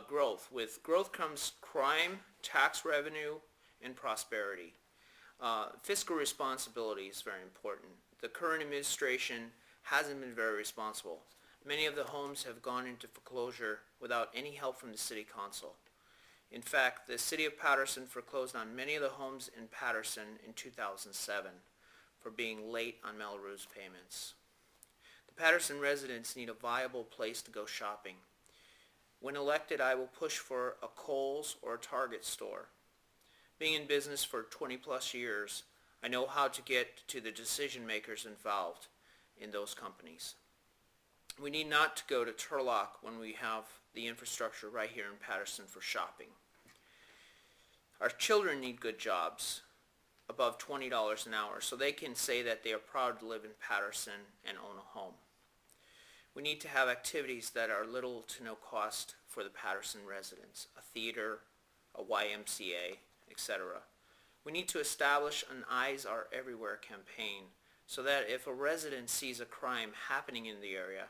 growth. With growth comes crime, tax revenue, and prosperity. Fiscal responsibility is very important. The current administration hasn't been very responsible. Many of the homes have gone into foreclosure without any help from the City Council. In fact, the City of Patterson foreclosed on many of the homes in Patterson in 2007 for being late on Melrose payments. The Patterson residents need a viable place to go shopping. When elected, I will push for a Kohl's or a Target store. Being in business for 20 plus years, I know how to get to the decision makers involved in those companies. We need not to go to Turlock when we have the infrastructure right here in Patterson for shopping. Our children need good jobs above $20 an hour so they can say that they are proud to live in Patterson and own a home. We need to have activities that are little to no cost for the Patterson residents, a theater, a YMCA, etc. We need to establish an Eyes Are Everywhere campaign so that if a resident sees a crime happening in the area,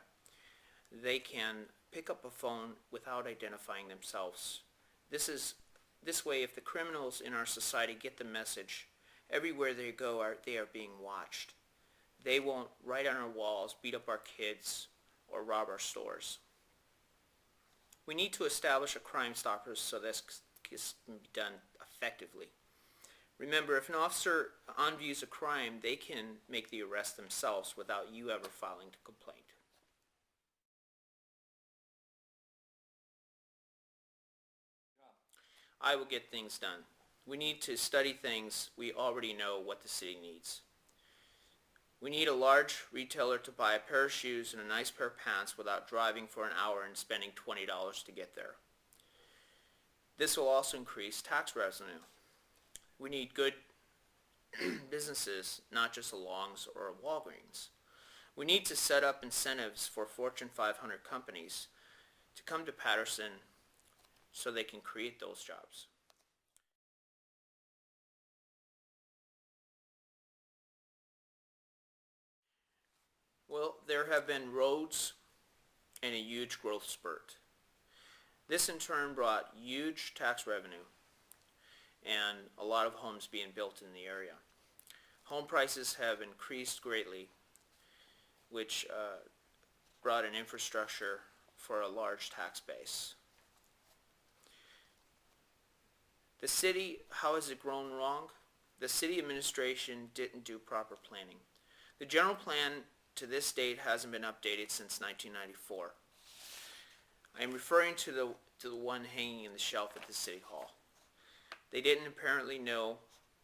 they can pick up a phone without identifying themselves. This way, if the criminals in our society get the message, everywhere they go they are being watched. They won't write on our walls, beat up our kids, or rob our stores. We need to establish a Crime Stoppers so this can be done effectively. Remember, if an officer unviews a crime, they can make the arrest themselves without you ever filing a complaint. I will get things done. We need to study things we already know what the city needs. We need a large retailer to buy a pair of shoes and a nice pair of pants without driving for an hour and spending $20 to get there. This will also increase tax revenue. We need good businesses, not just a Long's or a Walgreens. We need to set up incentives for Fortune 500 companies to come to Patterson so they can create those jobs. Well, there have been roads and a huge growth spurt. This in turn brought huge tax revenue and a lot of homes being built in the area. Home prices have increased greatly, which brought an infrastructure for a large tax base. The city, how has it grown wrong? The city administration didn't do proper planning. The general plan to this date hasn't been updated since 1994. I am referring to the one hanging in the shelf at the City Hall. They didn't apparently know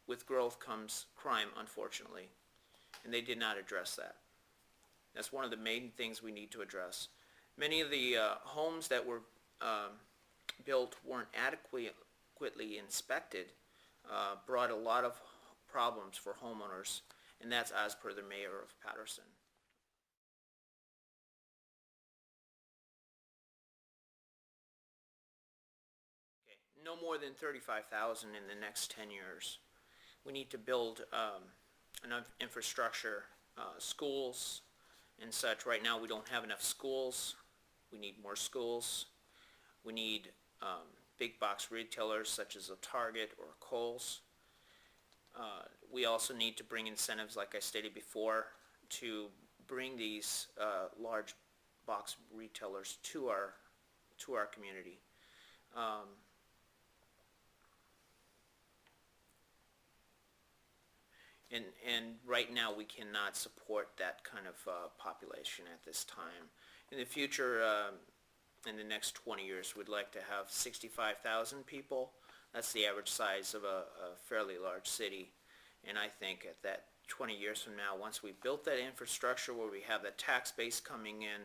with growth comes crime, unfortunately, and they did not address that. That's one of the main things we need to address. Many of the homes that were built weren't adequately inspected, brought a lot of problems for homeowners, and that's as per the mayor of Patterson. Okay, no more than 35,000 in the next 10 years. We need to build enough infrastructure, schools and such. Right now we don't have enough schools. We need more schools. We need big box retailers such as a Target or a Kohl's. We also need to bring incentives, like I stated before, to bring these large box retailers to our community. And right now we cannot support that kind of population at this time. In the future, in the next 20 years, we'd like to have 65,000 people. That's the average size of a fairly large city. And I think at that 20 years from now, once we've built that infrastructure where we have the tax base coming in,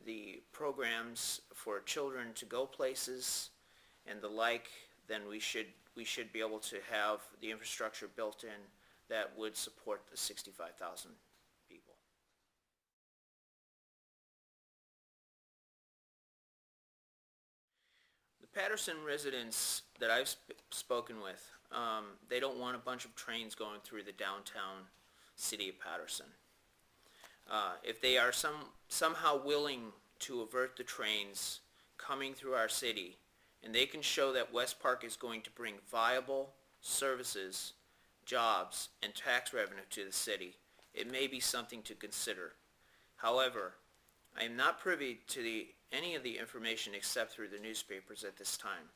the programs for children to go places and the like, then we should be able to have the infrastructure built in that would support the 65,000 people. The Patterson residents that I've spoken with, they don't want a bunch of trains going through the downtown city of Patterson. If they are somehow willing to avert the trains coming through our city, and they can show that West Park is going to bring viable services, jobs, and tax revenue to the city, it may be something to consider. However, I am not privy to any of the information except through the newspapers at this time.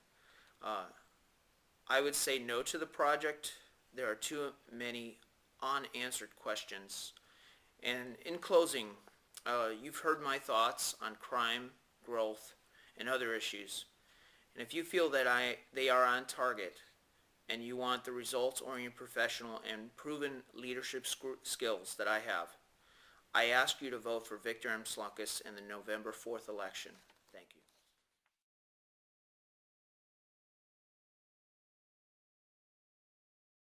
I would say no to the project. There are too many unanswered questions. And in closing, you've heard my thoughts on crime, growth, and other issues. And if you feel that they are on target and you want the results-oriented professional and proven leadership skills that I have, I ask you to vote for Victor M. Slonksnis in the November 4th election. Thank you.